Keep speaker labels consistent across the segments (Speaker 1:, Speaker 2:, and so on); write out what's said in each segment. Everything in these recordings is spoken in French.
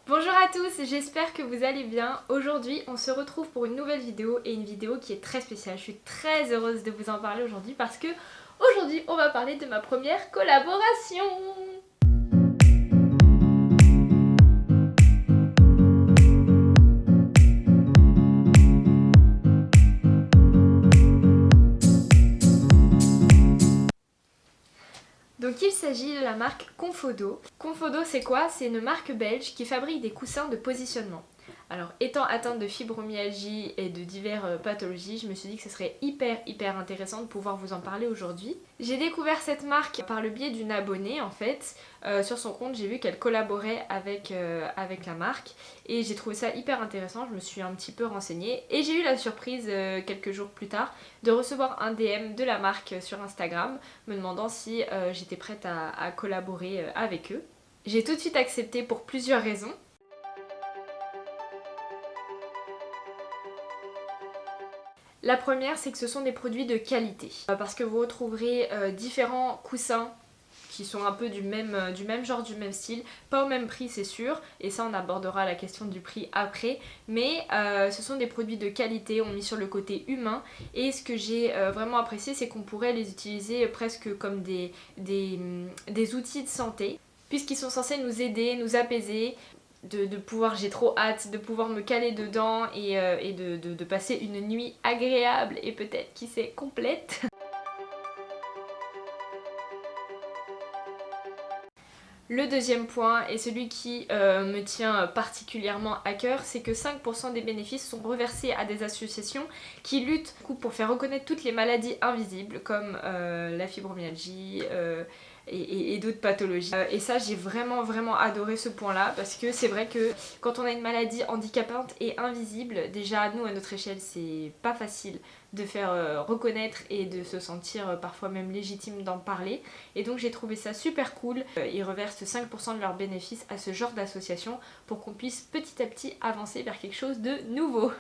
Speaker 1: Bonjour à tous, j'espère que vous allez bien. Aujourd'hui, on se retrouve pour une nouvelle vidéo et une vidéo qui est très spéciale. Je suis très heureuse de vous en parler aujourd'hui parce que aujourd'hui, on va parler de ma première collaboration. Donc il s'agit de la marque Confodo. Confodo c'est quoi? C'est une marque belge qui fabrique des coussins de positionnement. Alors étant atteinte de fibromyalgie et de diverses pathologies, je me suis dit que ce serait hyper intéressant de pouvoir vous en parler aujourd'hui. J'ai découvert cette marque par le biais d'une abonnée en fait. Sur son compte j'ai vu qu'elle collaborait avec la marque et j'ai trouvé ça hyper intéressant, je me suis un petit peu renseignée et j'ai eu la surprise quelques jours plus tard de recevoir un DM de la marque sur Instagram me demandant si j'étais prête à collaborer avec eux. J'ai tout de suite accepté pour plusieurs raisons. La première, c'est que ce sont des produits de qualité. Parce que vous retrouverez différents coussins qui sont un peu du même genre, du même style. Pas au même prix, c'est sûr. Et ça, on abordera la question du prix après. Mais ce sont des produits de qualité, on met sur le côté humain. Et ce que j'ai vraiment apprécié, c'est qu'on pourrait les utiliser presque comme des outils de santé. Puisqu'ils sont censés nous aider, nous apaiser. De pouvoir, j'ai trop hâte de pouvoir me caler dedans et de passer une nuit agréable et peut-être, qui sait, complète. Le deuxième point, et celui qui me tient particulièrement à cœur, c'est que 5% des bénéfices sont reversés à des associations qui luttent pour faire reconnaître toutes les maladies invisibles comme la fibromyalgie et d'autres pathologies. Et ça, j'ai vraiment adoré ce point-là parce que c'est vrai que quand on a une maladie handicapante et invisible, déjà nous à notre échelle c'est pas facile de faire reconnaître et de se sentir parfois même légitime d'en parler. Et donc j'ai trouvé ça super cool. Ils reversent 5% de leurs bénéfices à ce genre d'association pour qu'on puisse petit à petit avancer vers quelque chose de nouveau.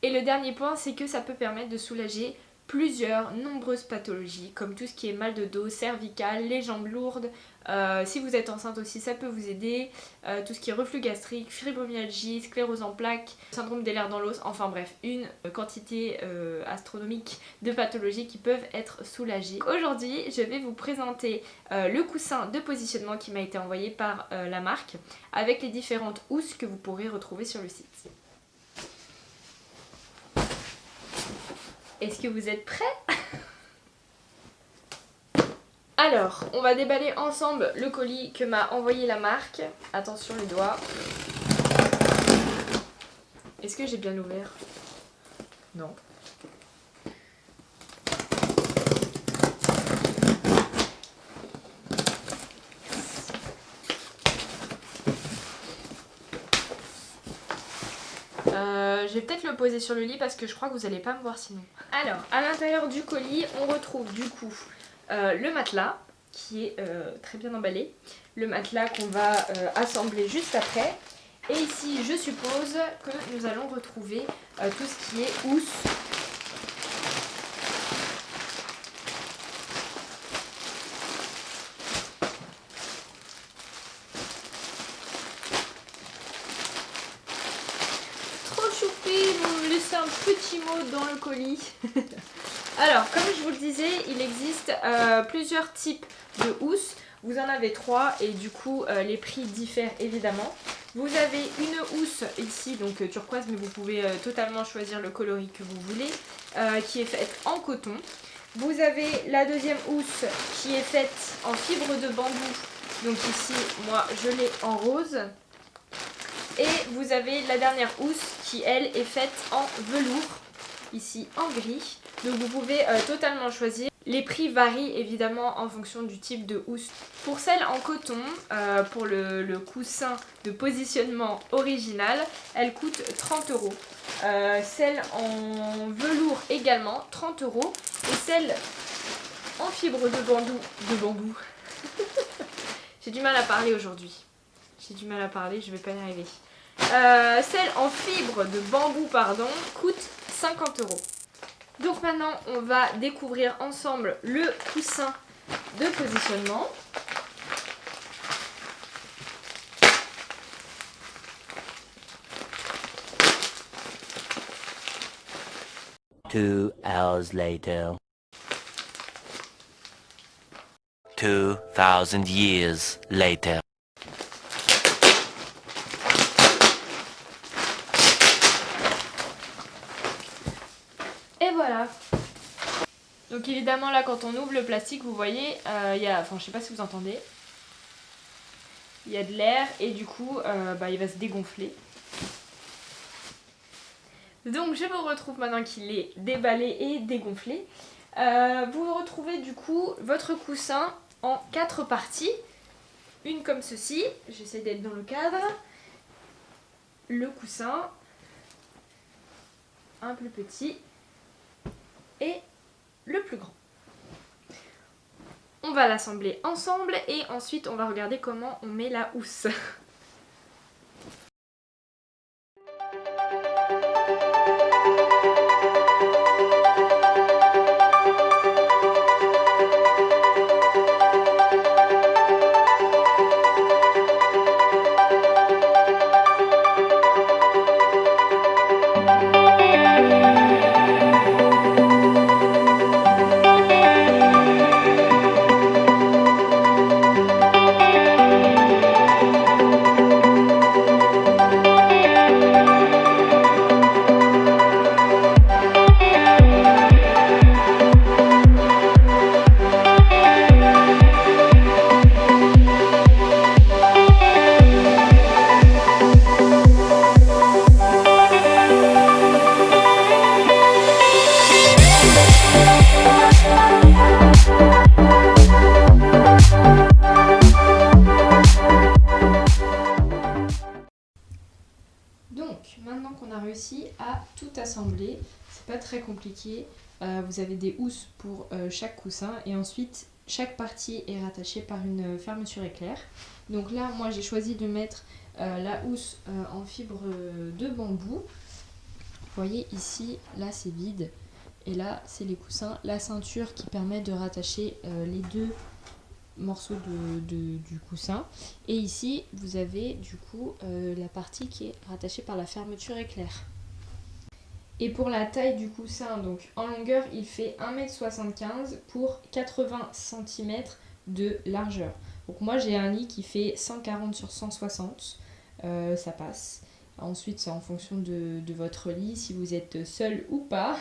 Speaker 1: Et le dernier point, c'est que ça peut permettre de soulager nombreuses pathologies, comme tout ce qui est mal de dos, cervical, les jambes lourdes. Si vous êtes enceinte aussi, ça peut vous aider. Tout ce qui est reflux gastrique, fibromyalgie, sclérose en plaques, syndrome des lèvres dans l'os, enfin bref, une quantité astronomique de pathologies qui peuvent être soulagées. Aujourd'hui, je vais vous présenter le coussin de positionnement qui m'a été envoyé par la marque, avec les différentes housses que vous pourrez retrouver sur le site. Est-ce que vous êtes prêts? Alors, on va déballer ensemble le colis que m'a envoyé la marque. Attention les doigts. Est-ce que j'ai bien ouvert? Non. Je vais peut-être le poser sur le lit parce que je crois que vous n'allez pas me voir sinon. Alors, à l'intérieur du colis, on retrouve du coup le matelas qui est très bien emballé. Le matelas qu'on va assembler juste après. Et ici, je suppose que nous allons retrouver tout ce qui est housse. Vous me laissez un petit mot dans le colis. Alors, comme je vous le disais, il existe plusieurs types de housses. Vous en avez 3 et du coup les prix diffèrent évidemment. Vous avez une housse ici, donc turquoise, mais vous pouvez totalement choisir le coloris que vous voulez, qui est faite en coton. Vous avez la deuxième housse qui est faite en fibre de bambou. Donc ici, moi je l'ai en rose. Et vous avez la dernière housse qui, elle, est faite en velours, ici en gris. Donc vous pouvez totalement choisir. Les prix varient évidemment en fonction du type de housse. Pour celle en coton, pour le coussin de positionnement original, elle coûte 30 €. Celle en velours également, 30 €. Et celle en fibre de bambou. J'ai du mal à parler aujourd'hui. J'ai du mal à parler, je vais pas y arriver. Celle en fibre de bambou, coûte 50 €. Donc maintenant, on va découvrir ensemble le coussin de positionnement.
Speaker 2: Two hours later. 2000 years later.
Speaker 1: Et voilà. Donc évidemment là quand on ouvre le plastique vous voyez, il y a, enfin je sais pas si vous entendez, il y a de l'air et du coup il va se dégonfler. Donc je vous retrouve maintenant qu'il est déballé et dégonflé. Vous retrouvez du coup votre coussin en 4 parties. Une comme ceci, j'essaie d'être dans le cadre. Le coussin, un plus petit et le plus grand. On va l'assembler ensemble et ensuite on va regarder comment on met la housse. Donc, maintenant qu'on a réussi à tout assembler, c'est pas très compliqué. Vous avez des housses pour chaque coussin et ensuite chaque partie est rattachée par une fermeture éclair. Donc là, moi j'ai choisi de mettre la housse en fibre de bambou. Vous voyez ici, là c'est vide et là c'est les coussins. La ceinture qui permet de rattacher les deux morceaux du coussin et ici vous avez du coup la partie qui est rattachée par la fermeture éclair. Et pour la taille du coussin, donc en longueur il fait 1,75 m pour 80 cm de largeur. Donc moi j'ai un lit qui fait 140 sur 160, ça passe. Ensuite c'est en fonction de votre lit, si vous êtes seul ou pas,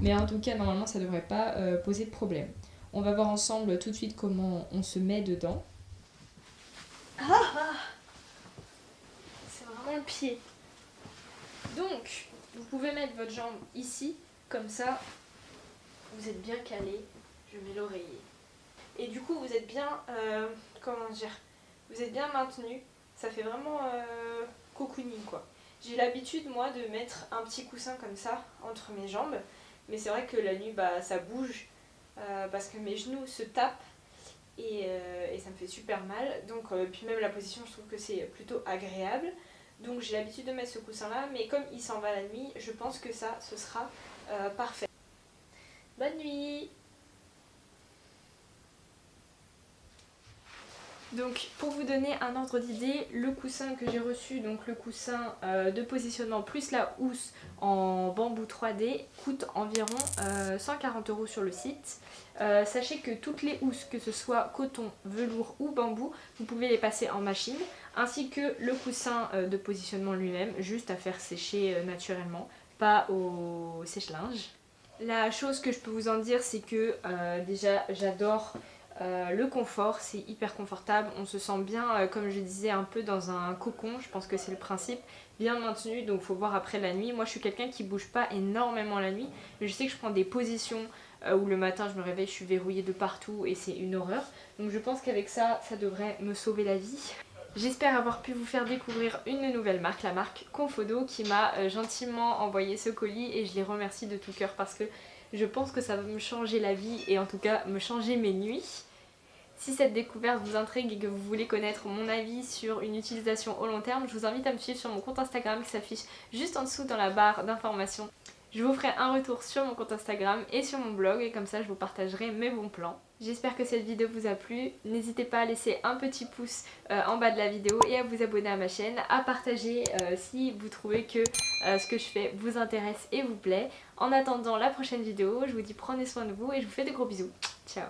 Speaker 1: mais en tout cas normalement ça devrait pas poser de problème. On va voir ensemble tout de suite comment on se met dedans. C'est vraiment le pied. Donc, vous pouvez mettre votre jambe ici, comme ça, vous êtes bien calé. Je mets l'oreiller. Et du coup, vous êtes bien, comment dire, vous êtes bien maintenu. Ça fait vraiment cocooning quoi. J'ai l'habitude moi de mettre un petit coussin comme ça entre mes jambes, mais c'est vrai que la nuit, ça bouge. Parce que mes genoux se tapent et ça me fait super mal. Donc, puis même la position, je trouve que c'est plutôt agréable. Donc j'ai l'habitude de mettre ce coussin là, mais comme il s'en va la nuit, je pense que ça, ce sera parfait. Bonne nuit! Donc pour vous donner un ordre d'idée, le coussin que j'ai reçu, donc le coussin de positionnement plus la housse en bambou 3D coûte environ 140 € sur le site. Sachez que toutes les housses, que ce soit coton, velours ou bambou, vous pouvez les passer en machine, ainsi que le coussin de positionnement lui-même, juste à faire sécher naturellement, pas au sèche-linge. La chose que je peux vous en dire, c'est que déjà j'adore le confort, c'est hyper confortable, on se sent bien, comme je disais, un peu dans un cocon, je pense que c'est le principe, bien maintenu, donc faut voir après la nuit. Moi je suis quelqu'un qui bouge pas énormément la nuit, mais je sais que je prends des positions où le matin je me réveille, je suis verrouillée de partout et c'est une horreur. Donc je pense qu'avec ça, ça devrait me sauver la vie. J'espère avoir pu vous faire découvrir une nouvelle marque, la marque Confodo, qui m'a gentiment envoyé ce colis et je les remercie de tout cœur parce que je pense que ça va me changer la vie et en tout cas me changer mes nuits. Si cette découverte vous intrigue et que vous voulez connaître mon avis sur une utilisation au long terme, je vous invite à me suivre sur mon compte Instagram qui s'affiche juste en dessous dans la barre d'informations. Je vous ferai un retour sur mon compte Instagram et sur mon blog et comme ça je vous partagerai mes bons plans. J'espère que cette vidéo vous a plu. N'hésitez pas à laisser un petit pouce en bas de la vidéo et à vous abonner à ma chaîne, à partager si vous trouvez que ce que je fais vous intéresse et vous plaît. En attendant la prochaine vidéo, je vous dis prenez soin de vous et je vous fais de gros bisous. Ciao!